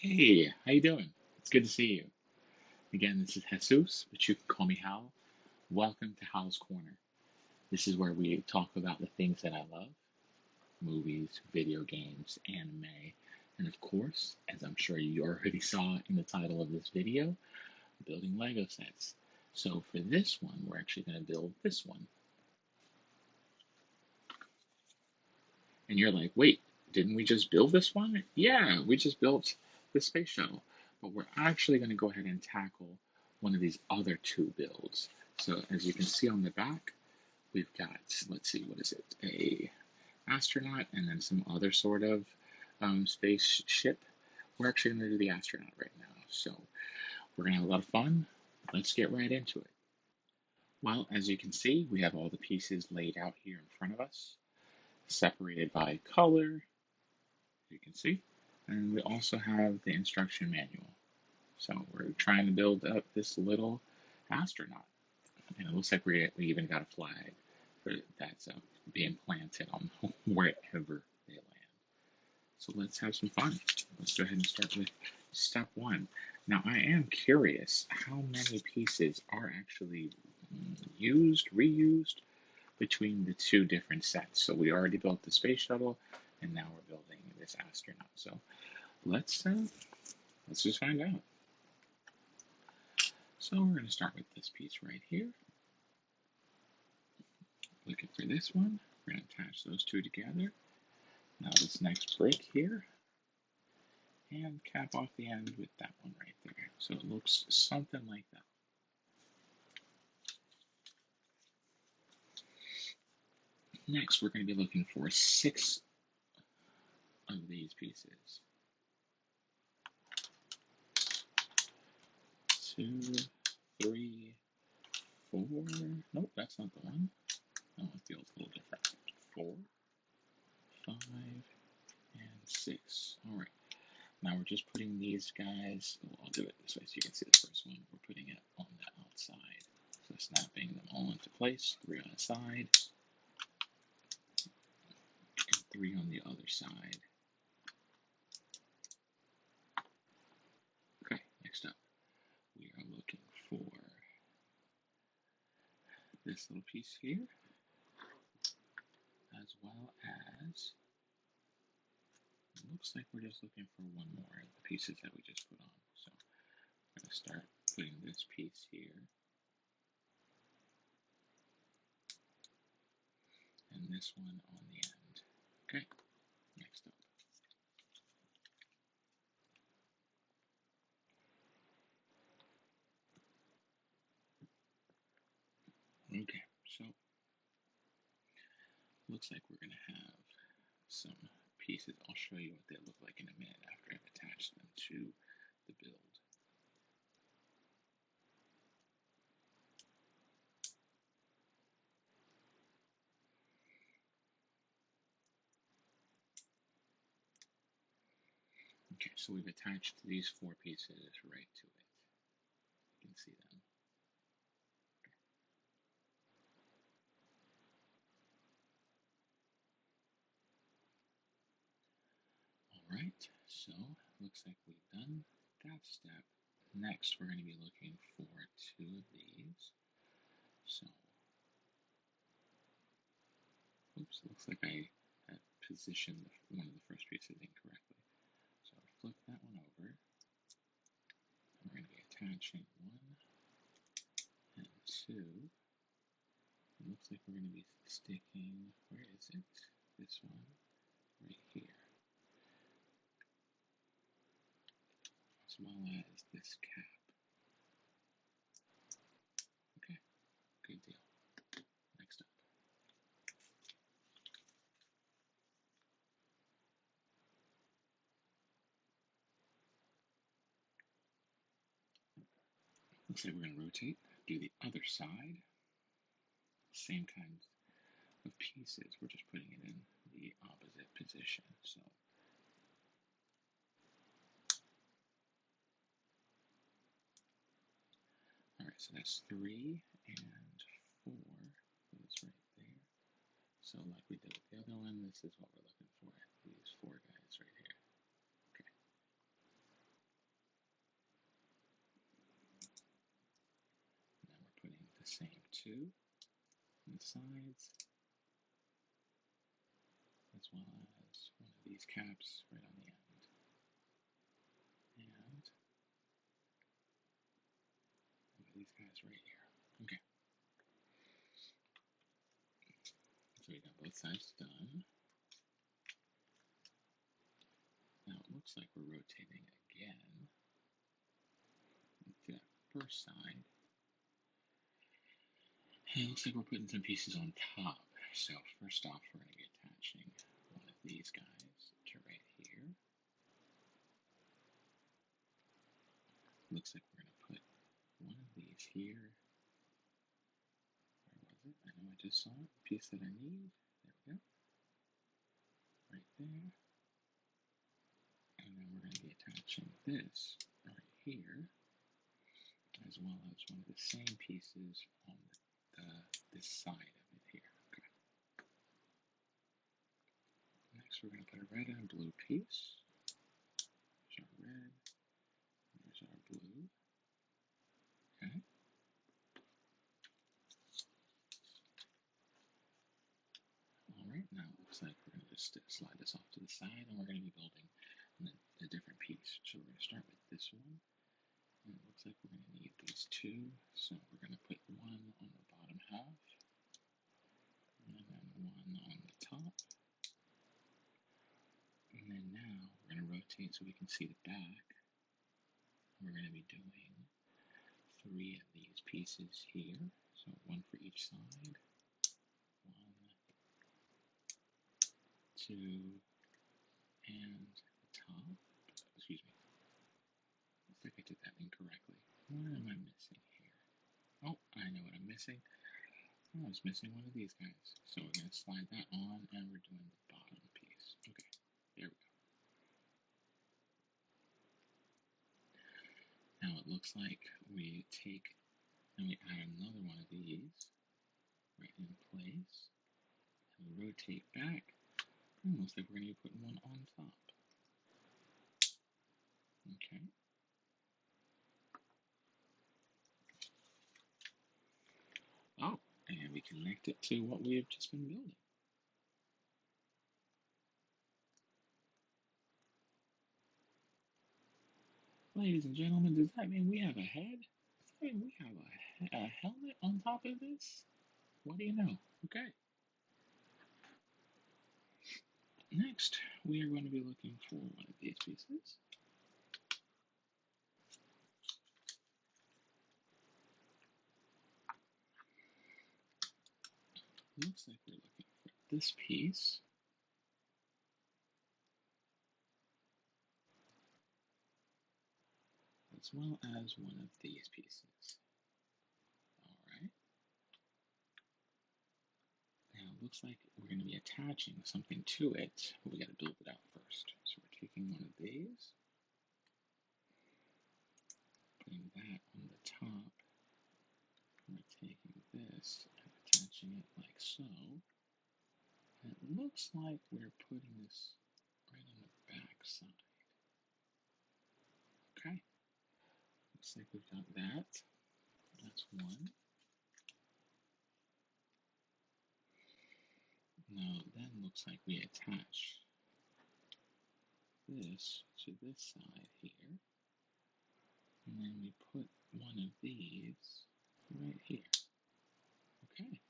Hey, how you doing? It's good to see you. Again, this is Jesus, but you can call me Hal. Welcome to Hal's Corner. This is where we talk about the things that I love, movies, video games, anime, and of course, as I'm sure you already saw in the title of this video, building Lego sets. So for this one, we're actually going to build this one. And you're like, wait, didn't we just build this one? Yeah, we just built the space shuttle. But we're actually going to go ahead and tackle one of these other two builds. So as you can see on the back, we've got, let's see, what is it? A astronaut and then some other sort of spaceship. We're actually going to do the astronaut right now. So we're going to have a lot of fun. Let's get right into it. Well, as you can see, we have all the pieces laid out here in front of us, separated by color, you can see. And we also have the instruction manual. So we're trying to build up this little astronaut. And it looks like we even got a flag that's being planted on wherever they land. So let's have some fun. Let's go ahead and start with step one. Now I am curious how many pieces are actually used, reused between the two different sets. So we already built the space shuttle, and now we're building this astronaut. So let's uh, let's just find out. So we're going to start with this piece right here. Looking for this one. We're going to attach those two together. Now this next brick here, and cap off the end with that one right there. So it looks something like that. Next, we're going to be looking for 6 of these pieces. 2, 3, 4. Nope, that's not the one. That one feels a little different. 4, 5, and 6. All right. Now we're just putting these guys, well, I'll do it this way so you can see the first one. We're putting it on the outside. So snapping them all into place, 3 on the side, and 3 on the other side. Okay, next up, we are looking for this little piece here, as well as, it looks like we're just looking for one more of the pieces that we just put on. So I'm going to start putting this piece here, and this one on the end. Okay, next up. Okay, so looks like we're going to have some pieces. I'll show you what they look like in a minute after I've attached them to the build. Okay, so we've attached these 4 pieces right to it. You can see them. Alright, so looks like we've done that step. Next, we're going to be looking for 2 of these. So, oops, looks like I had positioned one of the first pieces incorrectly. So flip that one over. And we're going to be attaching 1 and 2. It looks like we're going to be sticking, where is it? This one, right here. As well as this cap. Okay, good deal. Next up. Looks like we're going to rotate, do the other side. Same kind of pieces, we're just putting it in the opposite position. So alright, so that's 3 and 4 goes right there. So like we did with the other one, this is what we're looking for. These 4 guys right here. Okay. same too on the sides, as well as one of these caps right on the end. And one of these guys right here. Okay. So we got both sides done. Now it looks like we're rotating again to that first side. And it looks like we're putting some pieces on top. So first off, we're going to be attaching one of these guys to right here. Looks like we're going to put one of these here. Where was it? I know I just saw it. The piece that I need. There we go. Right there. And then we're going to be attaching this right here, as well as one of the same pieces on this side of it here. Okay. Next, we're going to put a red and a blue piece. There's our red. There's our blue. Okay. Alright, now it looks like we're going to just slide this off to the side, and we're going to be building a different piece. So we're going to start with this one, and it looks like we're going to need these two. So we're going to put one on the bottom half, and then one on the top. And then now we're going to rotate so we can see the back. We're going to be doing 3 of these pieces here, so one for each side. 1, 2, and the top. Excuse me. Looks like I did that incorrectly. What am I missing here? Oh, I know what I'm missing. I was missing one of these guys. So we're going to slide that on, and we're doing the bottom piece. Okay, there we go. Now it looks like we take and we add another one of these right in place. And we rotate back. And it looks like we're going to be putting one on top. Okay. Oh, and we connect it to what we have just been building. Ladies and gentlemen, does that mean we have a head? Does that mean we have a helmet on top of this? What do you know? Okay. Next, we are going to be looking for one of these pieces. Looks like we're looking for this piece. As well as one of these pieces. Alright. Now it looks like we're going to be attaching something to it, but we got to build it out first. So we're taking one of these, putting that on the top. We're taking this and attaching it like so. And it looks like we're putting this right on the back side. Okay. Looks like we've got that. That's one. Now then looks like we attach this to this side here. And then we put one of these right here. Okay.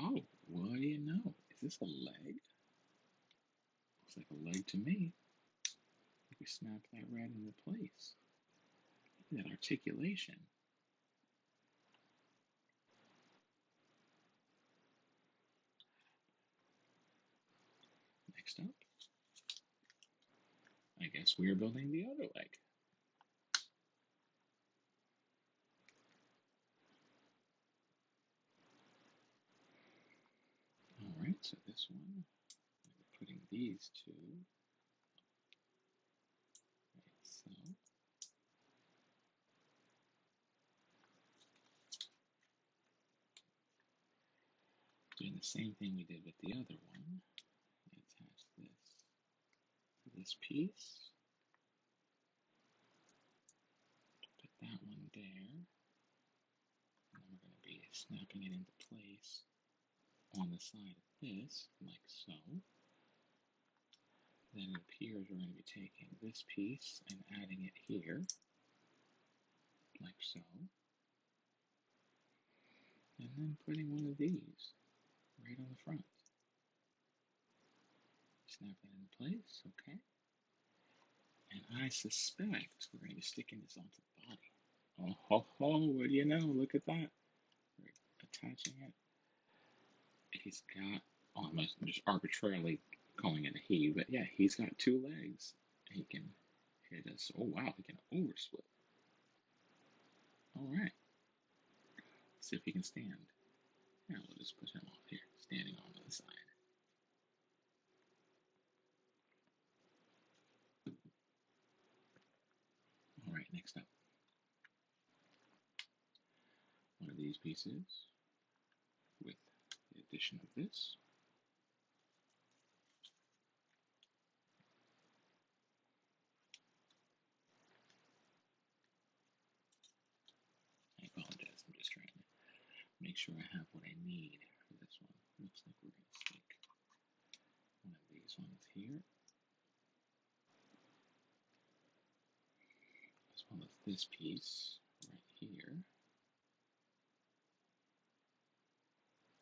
Oh, what do you know? Is this a leg? Looks like a leg to me. We snap that right into place. Look at that articulation. Next up, I guess we are building the other leg. Alright, so this one, we're putting these two, like so. Doing the same thing we did with the other one. We attach this to this piece. Put that one there. And then we're going snapping it into place on the side of this, like so. Then it appears we're going to be taking this piece and adding it here, like so. And then putting one of these right on the front. Snap that into place, okay. And I suspect we're going to be sticking this onto the body. Oh ho ho, what do you know? Look at that. We're attaching it. He's got, oh, I'm just arbitrarily calling it a he, but yeah, he's got two legs. He can hit us. Oh wow, he can oversplit. All right. Let's see if he can stand. Yeah, we'll just put him off here, standing on the side. All right, next up. One of these pieces with the addition of this. I apologize, I'm just trying to make sure I have what I need for this one. Looks like we're going to stick one of these ones here, as well as this piece right here.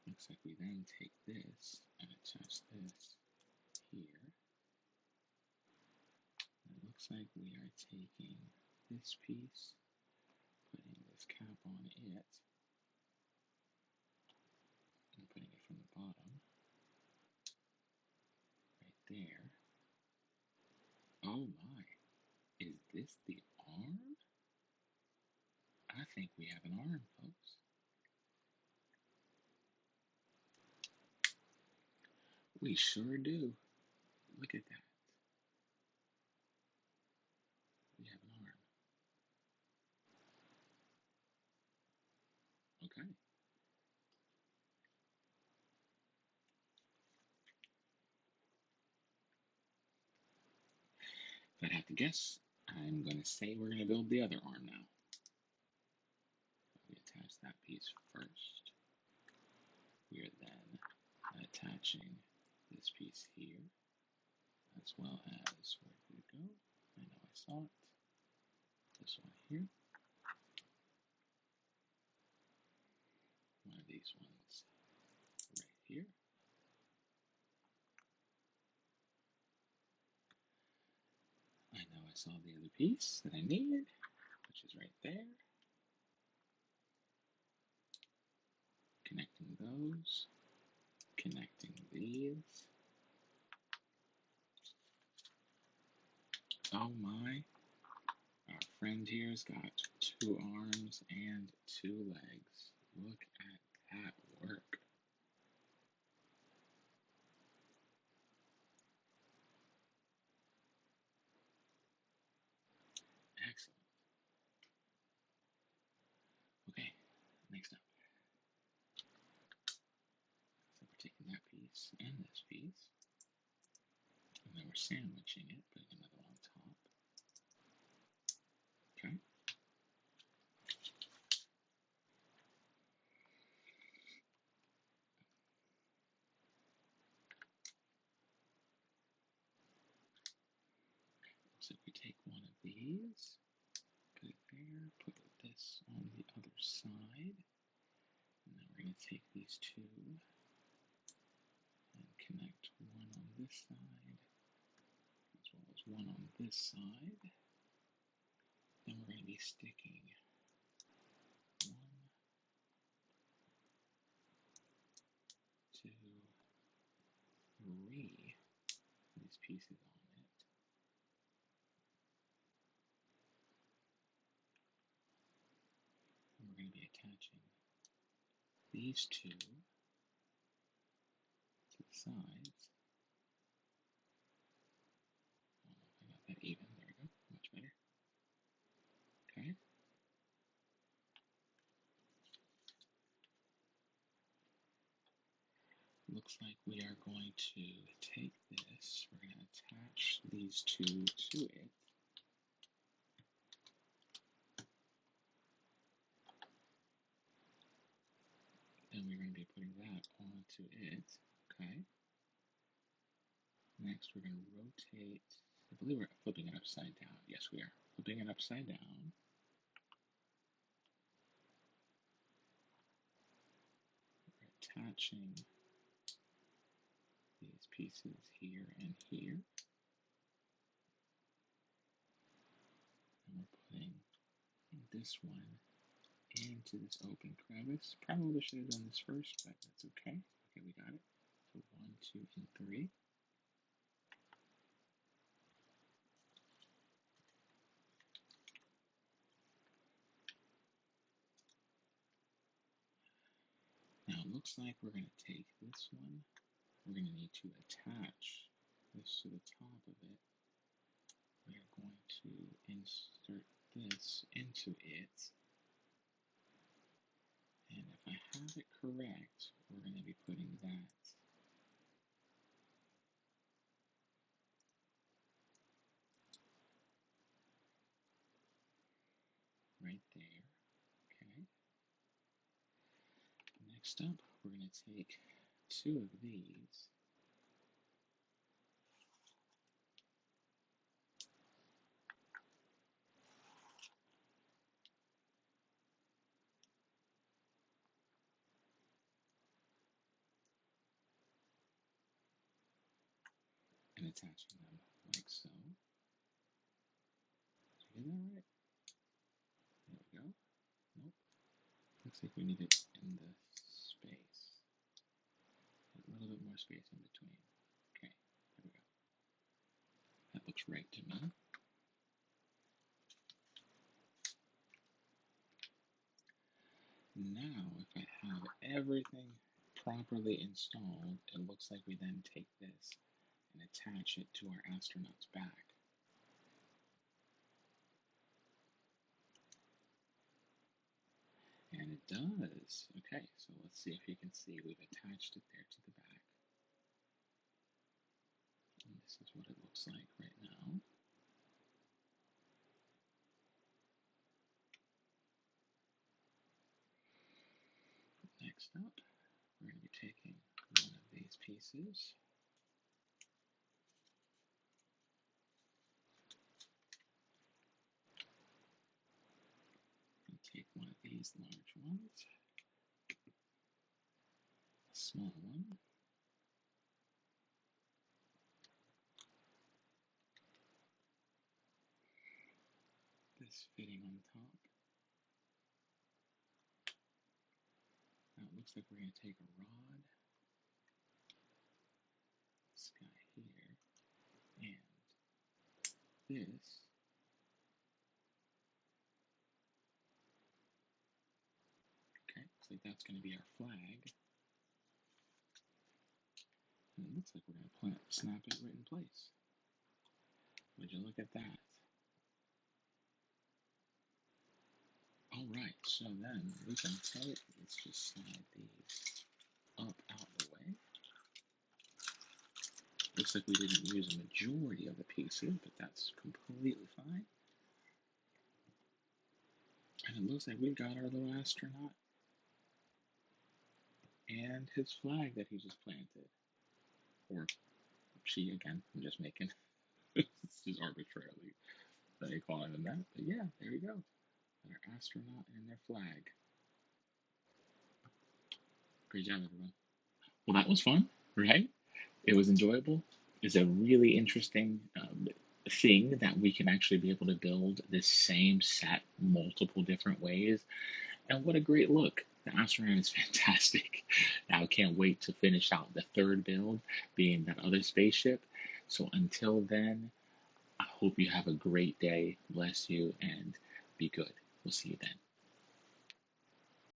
Looks like we then take this and attach this here. It looks like we are taking this piece, putting this cap on it, and putting it from the bottom, right there. Oh my, is this the arm? I think we have an arm, folks. We sure do. Look at that. We have an arm. Okay. If I'd have to guess, I'm going to say we're going to build the other arm now. We attach that piece first. We are then attaching this piece here, as well as, where did it go? I know I saw it. This one here. One of these ones right here. I know I saw the other piece that I needed, which is right there. Connecting those. Connecting these. Oh my. Our friend here's got two arms and two legs. Look at that work. Excellent. Okay, next up. So we're taking that piece and this piece, and then we're sandwiching it, putting another one on top. Okay. So we take one of these, put it there, put this on the other side, and then we're going to take these two and connect one on this side, as well as one on this side. Then we're going to be sticking 1, 2, 3 these pieces on it. And we're going to be attaching these two to the sides. I don't know if I got that even. There we go. Much better. Okay. Looks like we are going to take this. We're going to attach these two to it. onto it. Okay. Next, we're going to rotate. I believe we're flipping it upside down. Yes, we are. Flipping it upside down. We're attaching these pieces here and here. And we're putting this one into this open crevice. Probably should have done this first, but that's okay. Okay, we got it. So 1, 2, and 3. Now it looks like we're going to take this one. We're going to need to attach this to the top of it. We are going to insert this into it. And if I have it correct, we're going to be putting that right there. Okay. Next up, we're going to take 2 of these. And attaching them like so. Did I get that right? There we go. Nope. Looks like we need it in the space. A little bit more space in between. Okay, there we go. That looks right to me. Now, if I have everything properly installed, it looks like we then take this and attach it to our astronaut's back. And it does. Okay, so let's see if you can see. We've attached it there to the back. And this is what it looks like right now. Next up, we're going to be taking one of these pieces. And take one of these large ones, a small one, this fitting on top. Now it looks like we're going to take a rod, this guy here, and this. Okay, looks like that's going to be our flag. And it looks like we're going to snap it right in place. Would you look at that? Alright, so then we can take, let's just slide these up out of the way. Looks like we didn't use a majority of the pieces, but that's completely fine. And it looks like we got our little astronaut and his flag that he just planted. Or she, again, I'm just making, it's just arbitrarily calling them that. But yeah, there you go. Our astronaut and their flag. Great job, everyone. Well, that was fun, right? It was enjoyable. It's a really interesting thing that we can actually be able to build this same set multiple different ways. And what a great look. The astronaut is fantastic. Now I can't wait to finish out the third build, being that other spaceship. So until then, I hope you have a great day. Bless you and be good. We'll see you then.